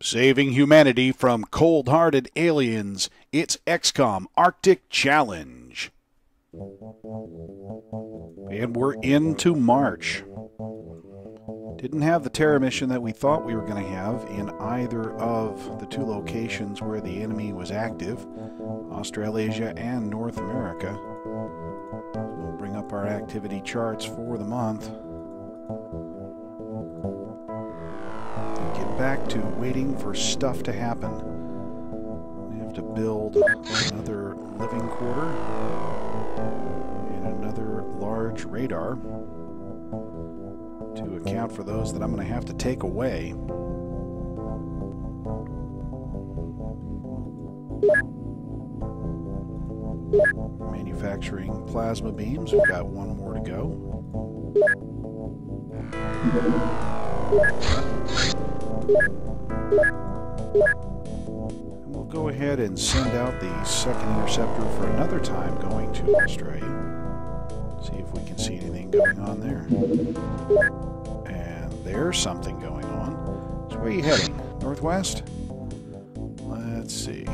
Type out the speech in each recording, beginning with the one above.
Saving humanity from cold-hearted aliens, it's XCOM Arctic Challenge. And we're into March. Didn't have the terror mission that we thought we were going to have in either of the two locations where the enemy was active, Australasia and North America. We'll bring up our activity charts for the month. Get back to waiting for stuff to happen. We have to build another living quarter and another large radar to account for those that I'm going to have to take away. Manufacturing plasma beams. We've got one more to go. And we'll go ahead and send out the second interceptor for another time going to Australia. See if we can see anything going on there. And there's something going on. So where are you heading? Northwest? Let's see.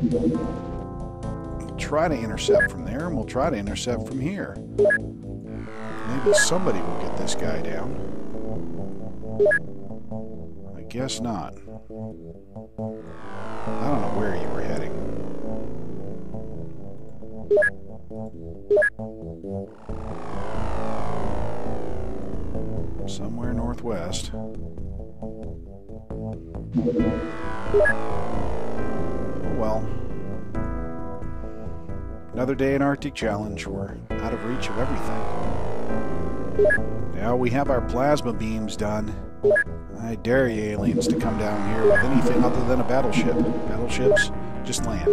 We'll try to intercept from there, and we'll try to intercept from here. Maybe somebody will get this guy down. I guess not. I don't know where you were heading. Somewhere northwest. Oh well. Another day in Arctic Challenge. We're out of reach of everything. Now we have our plasma beams done. I dare you aliens to come down here with anything other than a battleship. Battleships, just land.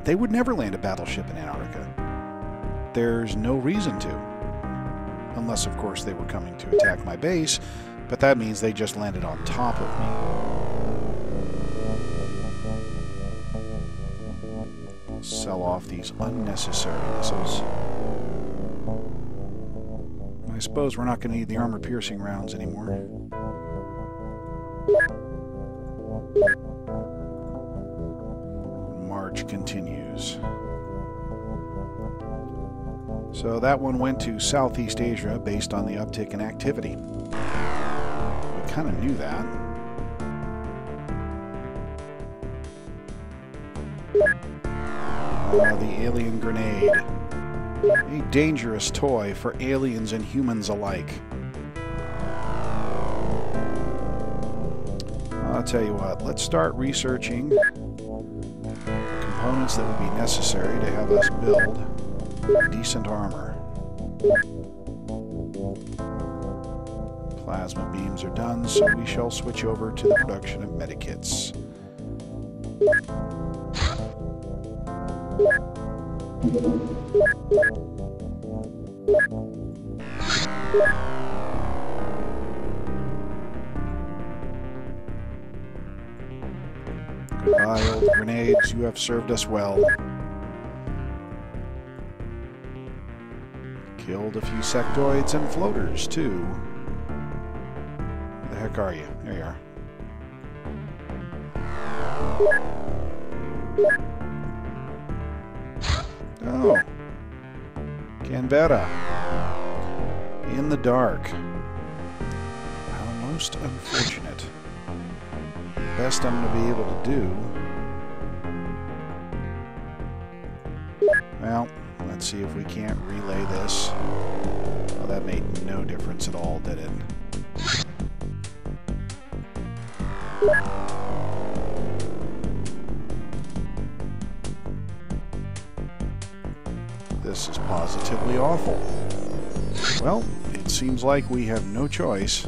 They would never land a battleship in Antarctica. There's no reason to. Unless, of course, they were coming to attack my base, but that means they just landed on top of me. Sell off these unnecessary missiles. I suppose we're not going to need the armor-piercing rounds anymore. March continues. So that one went to Southeast Asia based on the uptick in activity. We kind of knew that. The alien grenade. A dangerous toy for aliens and humans alike. I'll tell you what, let's start researching components that would be necessary to have us build decent armor. Plasma beams are done, so we shall switch over to the production of medikits. Goodbye, old grenades. You have served us well. Killed a few sectoids and floaters, too. Where the heck are you? There you are. Oh. Canberra. In the dark. How most unfortunate. Best I'm going to be able to do. Well, let's see if we can't relay this. Oh, that made no difference at all, did it? This is positively awful. Well, it seems like we have no choice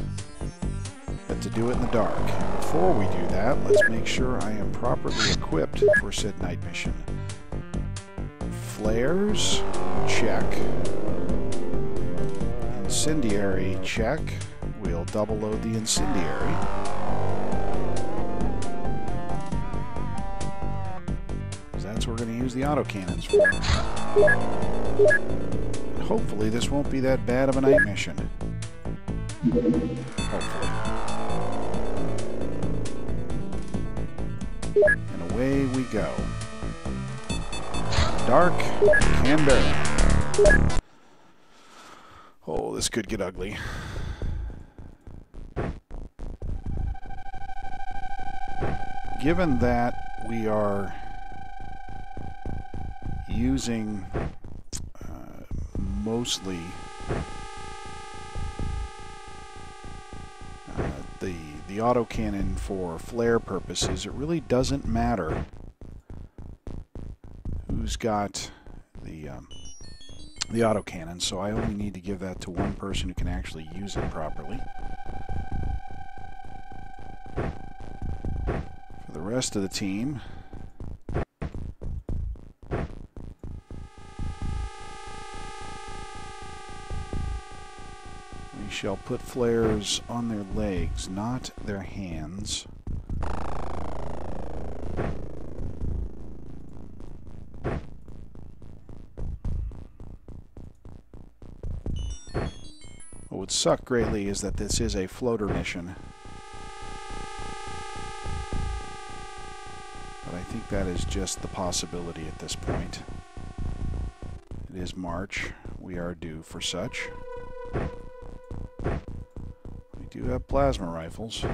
but to do it in the dark. And before we do that, let's make sure I am properly equipped for said night mission. Flares, check. Incendiary, check. We'll double load the incendiary. Because that's what we're going to use the autocannons for. And hopefully this won't be that bad of a night mission. Hopefully. And away we go. Dark Canberra. Oh, this could get ugly. Given that we are using mostly the autocannon for flare purposes, it really doesn't matter who's got the autocannon, so I only need to give that to one person who can actually use it properly. For the rest of the team, we shall put flares on their legs, not their hands. What would suck greatly is that this is a floater mission. But I think that is just the possibility at this point. It is March. We are due for such. We do have plasma rifles.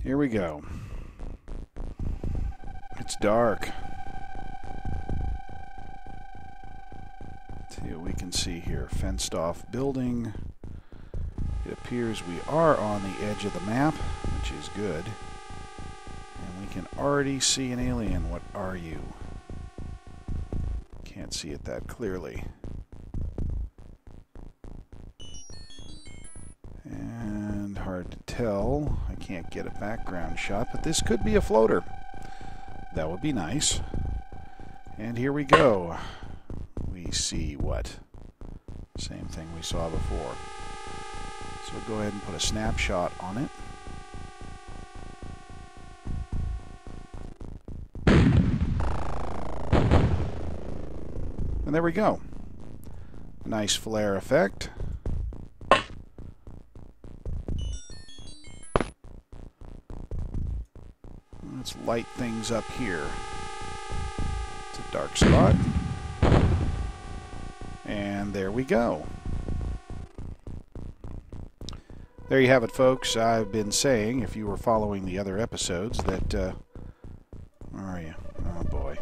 Here we go. It's dark. See what we can see here. Fenced off building. It appears we are on the edge of the map, which is good. And we can already see an alien. What are you? Can't see it that clearly. And hard to tell. I can't get a background shot, but this could be a floater. That would be nice. And here we go. We see what? Same thing we saw before. So we'll go ahead and put a snapshot on it. And there we go. A nice flare effect. Let's light things up here. It's a dark spot. And there we go. There you have it, folks. I've been saying, if you were following the other episodes, that, where are you? Oh boy.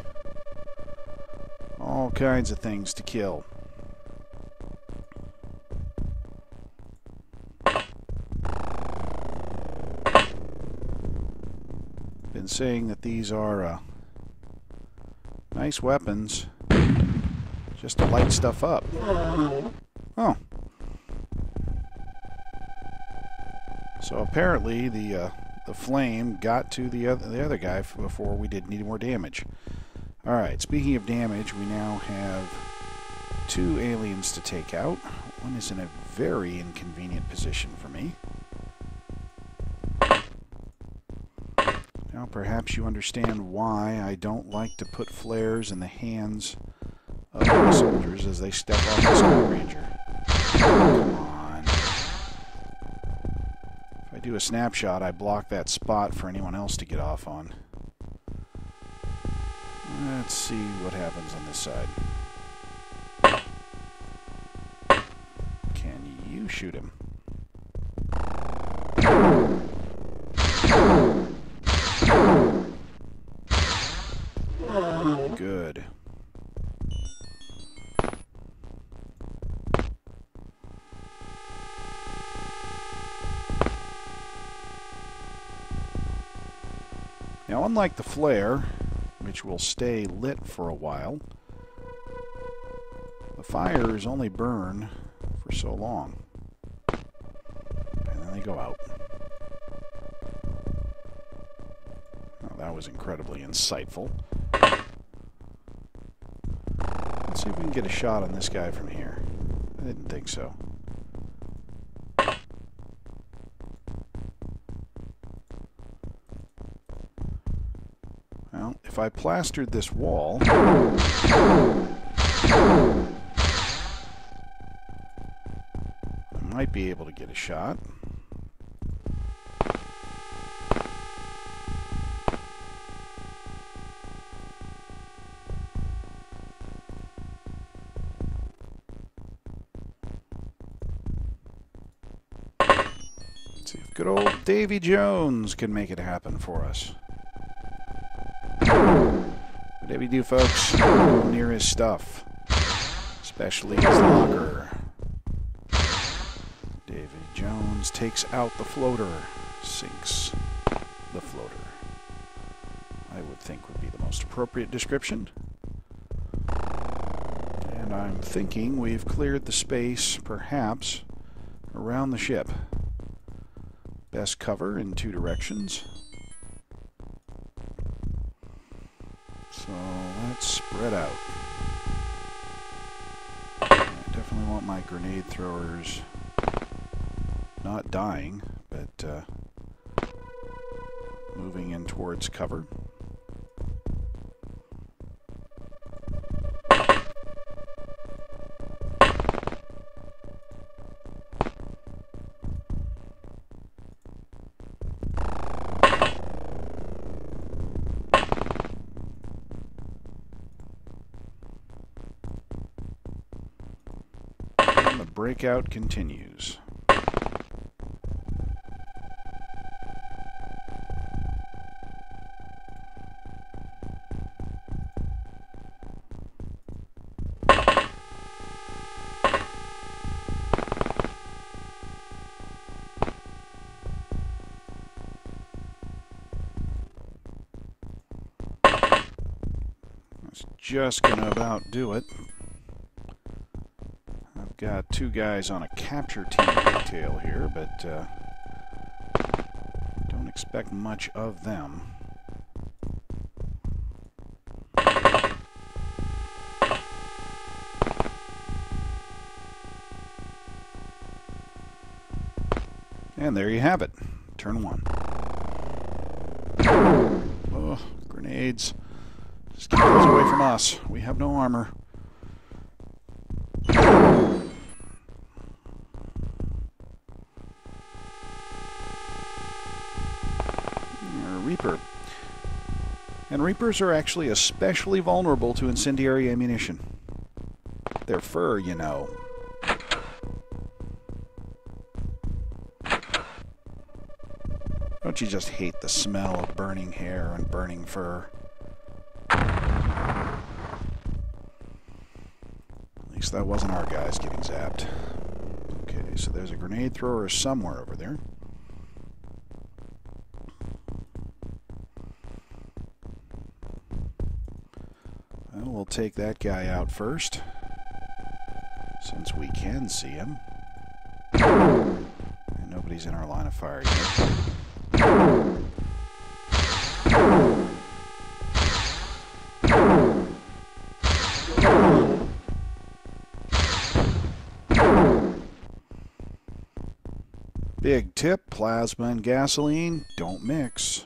All kinds of things to kill. Been saying that these are nice weapons just to light stuff up. Oh. So apparently the flame got to the other guy before we did any more damage. Alright, speaking of damage, we now have 2 aliens to take out. One is in a very inconvenient position for me. Now perhaps you understand why I don't like to put flares in the hands of the soldiers as they step off the Sky Ranger. Come on. If I do a snapshot, I block that spot for anyone else to get off on. Let's see what happens on this side. Can you shoot him? Good. Now, unlike the flare, which will stay lit for a while, the fires only burn for so long, and then they go out. Oh, that was incredibly insightful. Let's see if we can get a shot on this guy from here. I didn't think so. if I plastered this wall, I might be able to get a shot. Let's see if good old Davy Jones can make it happen for us. Whatever you do, folks, go near his stuff, especially his locker. Davy Jones takes out the floater, sinks the floater. I would think would be the most appropriate description. And I'm thinking we've cleared the space, perhaps, around the ship. Best cover in 2 directions. So let's spread out. I definitely want my grenade throwers not dying, but moving in towards cover. Breakout continues. That's just gonna about do it. Got 2 guys on a capture team detail here, but don't expect much of them. And there you have it. Turn 1. Oh, grenades. Just keep those away from us. We have no armor. Reaper. And Reapers are actually especially vulnerable to incendiary ammunition. Their fur, you know. Don't you just hate the smell of burning hair and burning fur? At least that wasn't our guys getting zapped. Okay, so there's a grenade thrower somewhere over there. Well, we'll take that guy out first, since we can see him. And nobody's in our line of fire yet. Big tip, plasma and gasoline don't mix.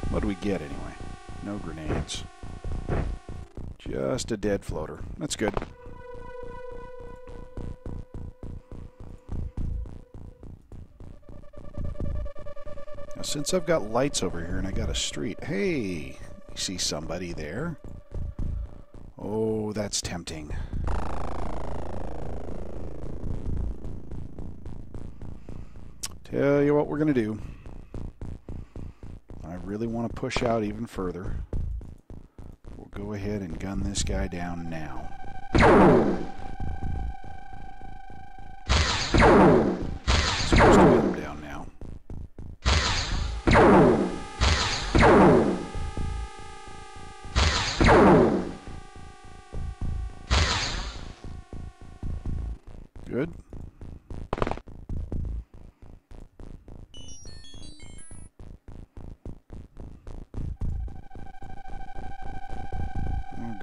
What do we get anyway? No grenades. Just a dead floater. That's good. Now, since I've got lights over here and I got a street, hey, you see somebody there? Oh, that's tempting. Tell you what we're going to do. I really want to push out even further. We'll go ahead and gun this guy down now.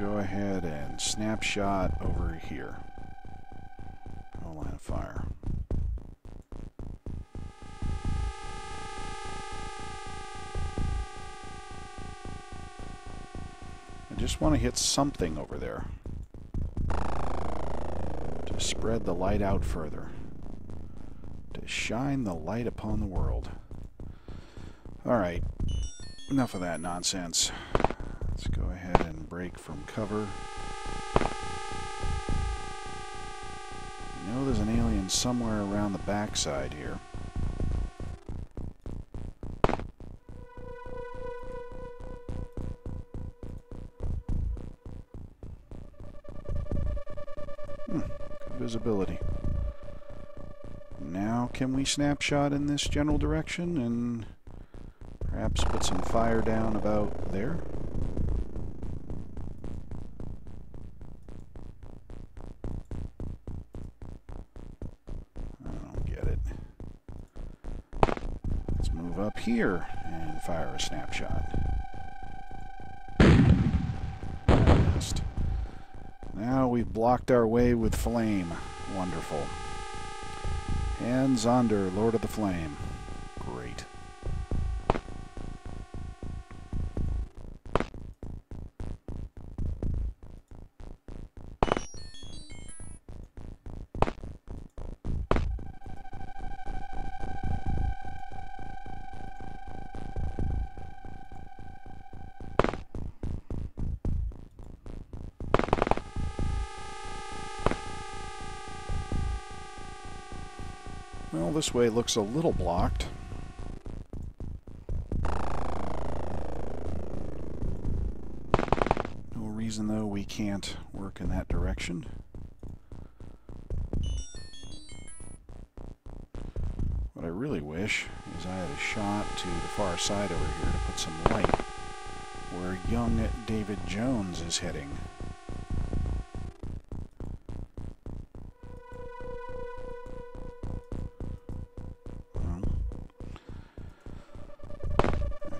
go ahead and snapshot over here. No line of fire. I just want to hit something over there to spread the light out further, to shine the light upon the world. Alright, enough of that nonsense. Let's go ahead and break from cover. I know there's an alien somewhere around the backside here. Good visibility. Now can we snapshot in this general direction and perhaps put some fire down about there? I don't get it. Let's move up here and fire a snapshot. I missed. Now we've blocked our way with flame. Wonderful. And Zonder, Lord of the Flame. Great. Well, this way looks a little blocked. No reason, though, we can't work in that direction. What I really wish is I had a shot to the far side over here to put some light where young David Jones is heading.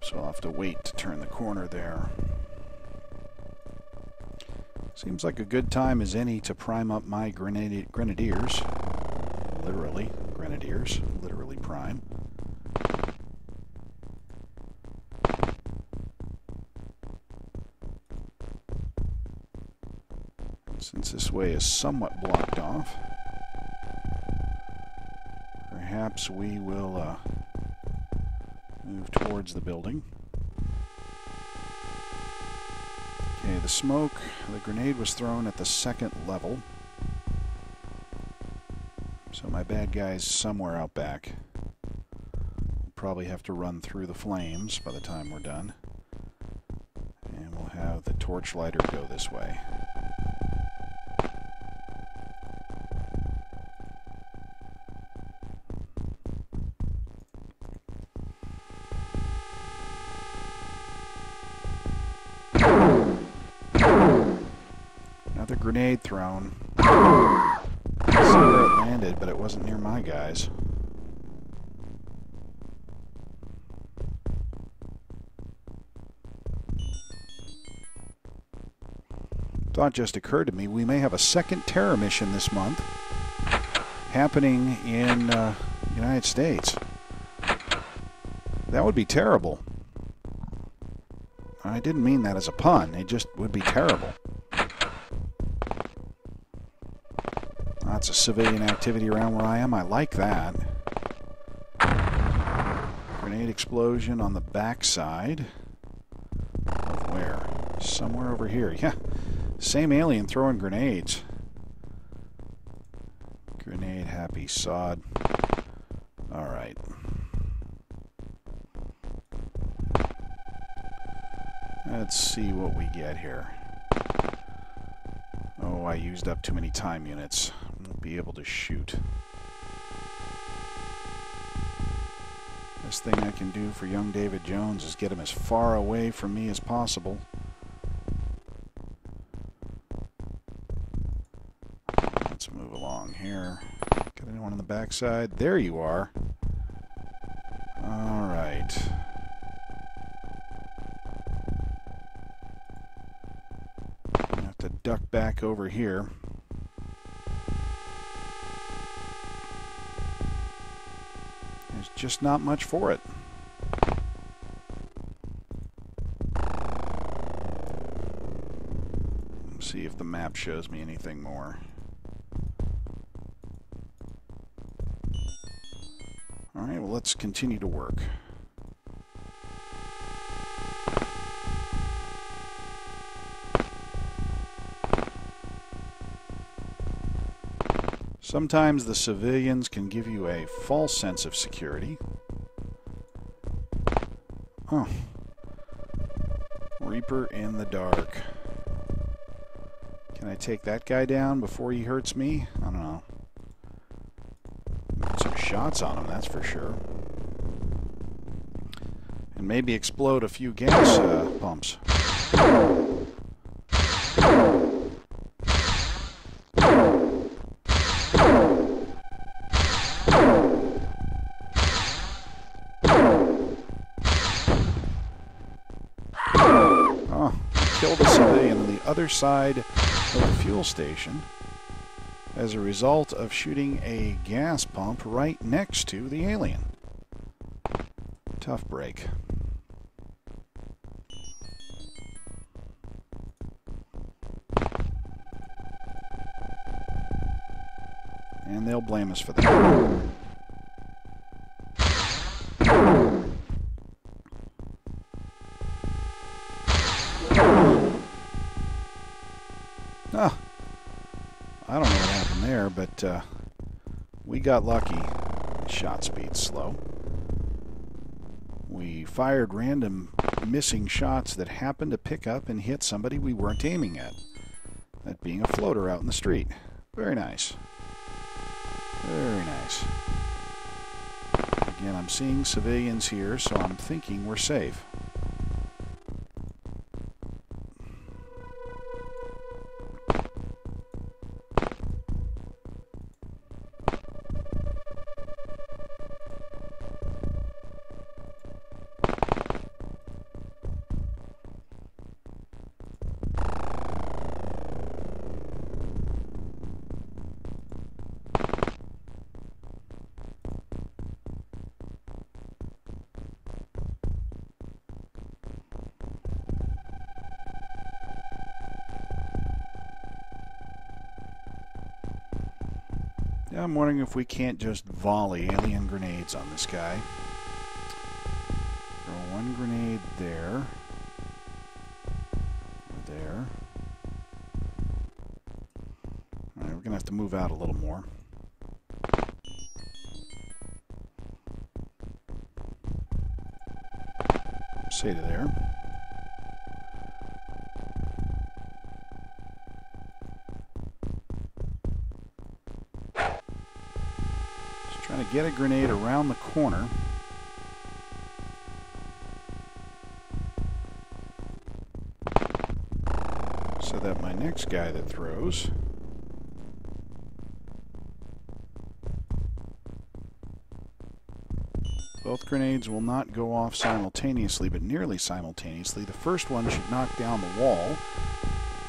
So I'll have to wait to turn the corner there. Seems like a good time as any to prime up my grenadiers. Literally, grenadiers. Literally prime. Since this way is somewhat blocked off, perhaps we will move towards the building. Okay, the smoke, the grenade was thrown at the second level. So my bad guy's somewhere out back. We'll probably have to run through the flames by the time we're done. And we'll have the torchlighter go this way. Another grenade thrown. I see where it landed, but it wasn't near my guys. Thought just occurred to me, we may have a second terror mission this month happening in the United States. That would be terrible. I didn't mean that as a pun. It just would be terrible. Lots of civilian activity around where I am. I like that. Grenade explosion on the backside. Of where? Somewhere over here. Yeah. Same alien throwing grenades. Grenade happy sod. Alright. Let's see what we get here. Oh, I used up too many time units. Won't be able to shoot. Best thing I can do for young David Jones is get him as far away from me as possible. Let's move along here. Got anyone on the backside? There you are. All right. back over here. There's just not much for it. Let's see if the map shows me anything more. Alright, well, let's continue to work. Sometimes the civilians can give you a false sense of security. Oh. Reaper in the dark. Can I take that guy down before he hurts me? I don't know. Put some shots on him, that's for sure. And maybe explode a few gas pumps. Killed a civilian on the other side of the fuel station as a result of shooting a gas pump right next to the alien. Tough break. And they'll blame us for that. Oh, I don't know what happened there, but we got lucky. Shot speed's slow. We fired random missing shots that happened to pick up and hit somebody we weren't aiming at. That being a floater out in the street. Very nice. Very nice. Again, I'm seeing civilians here, so I'm thinking we're safe. Yeah, I'm wondering if we can't just volley alien grenades on this guy. Throw one grenade there. There. Alright, we're going to have to move out a little more. Say to there. Trying to get a grenade around the corner. So that my next guy that throws both grenades will not go off simultaneously, but nearly simultaneously. The first one should knock down the wall,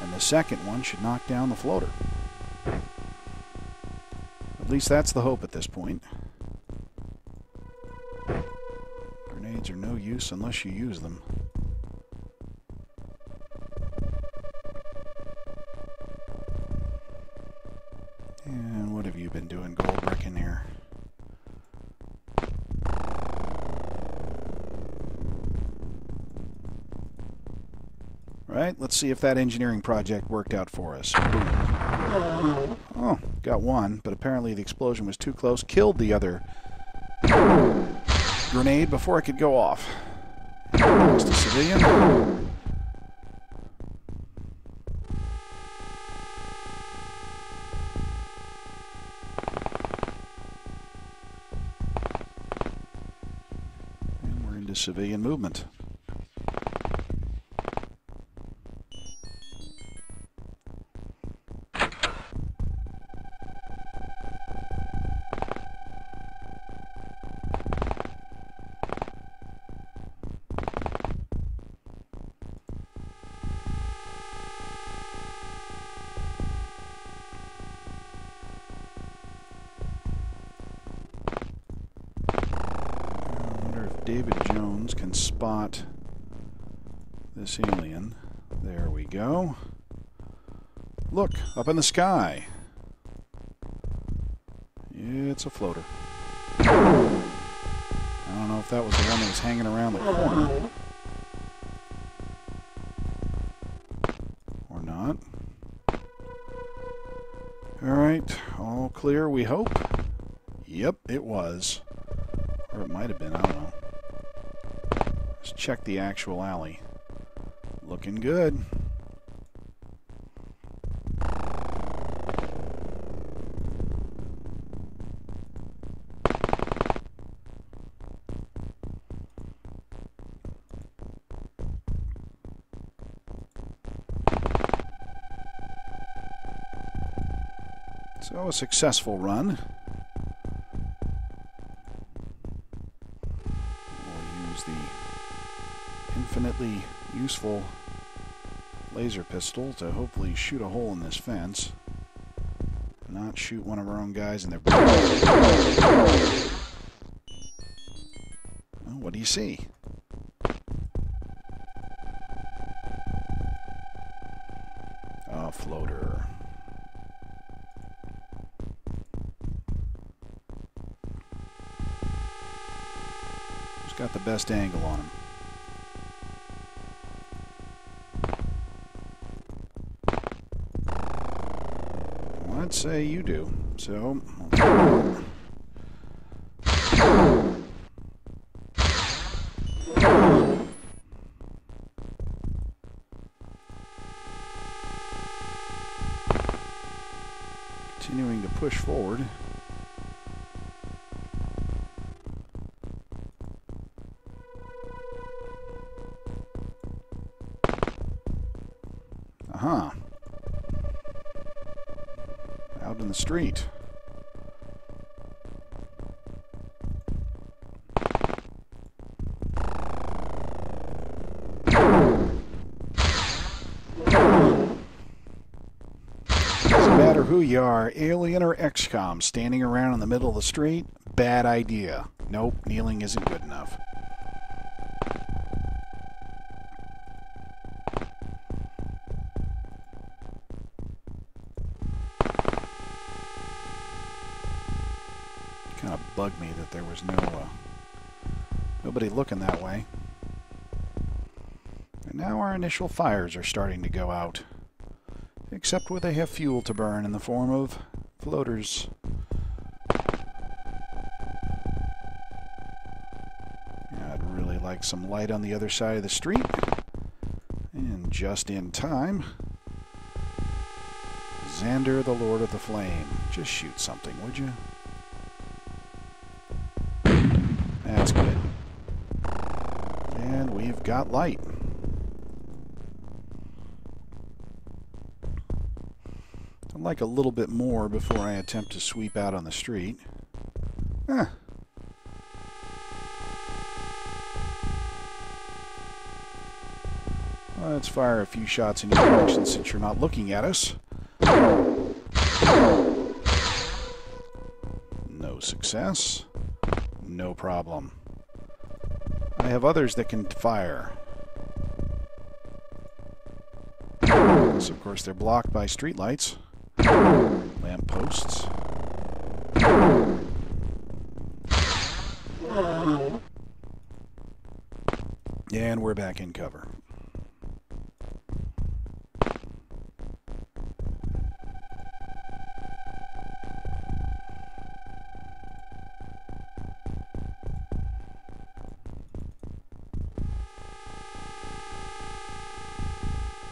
and the second one should knock down the floater. At least that's the hope at this point. Grenades are no use unless you use them. And what have you been doing, Goldbrick, in here? Right, let's see if that engineering project worked out for us. Boom. Oh, got one, but apparently the explosion was too close. Killed the other grenade before it could go off. Lost a civilian. And we're into civilian movement. David Jones can spot this alien. There we go. Look, up in the sky. It's a floater. I don't know if that was the one that was hanging around the corner. Or not. Alright, all clear, we hope. Yep, it was. Or it might have been, I don't know. Let's check the actual alley. Looking good. So, a successful run. We'll use the infinitely useful laser pistol to hopefully shoot a hole in this fence. Not shoot one of our own guys in their back. Well, what do you see? A floater. Who's got the best angle on him? I'd say you do. So, continuing to push forward. Aha. Out in the street. Doesn't matter who you are, alien or XCOM, standing around in the middle of the street, bad idea. Nope, kneeling isn't good enough. Kind of bugged me that there was nobody looking that way. And now our initial fires are starting to go out. Except where they have fuel to burn in the form of floaters. Yeah, I'd really like some light on the other side of the street. And just in time, Xander, the Lord of the Flame. Just shoot something, would you? That's good. And we've got light. I'd like a little bit more before I attempt to sweep out on the street. Let's fire a few shots in your direction since you're not looking at us. No success. No problem. I have others that can fire. Yes, of course, they're blocked by streetlights. Lamp posts. And we're back in cover.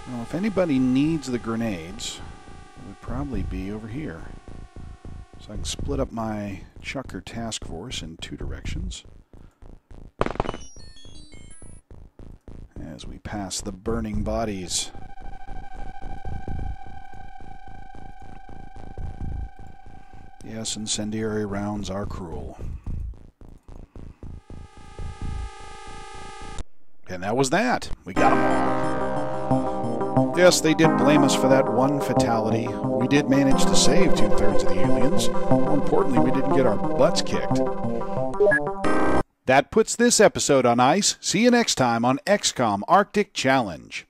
Well, if anybody needs the grenades, it would probably be over here. So I can split up my Chucker task force in two directions. As we pass the burning bodies. Yes, incendiary rounds are cruel. And that was that. We got them all. Yes, they did blame us for that one fatality. We did manage to save 2/3 of the aliens. More importantly, we didn't get our butts kicked. That puts this episode on ice. See you next time on XCOM Arctic Challenge.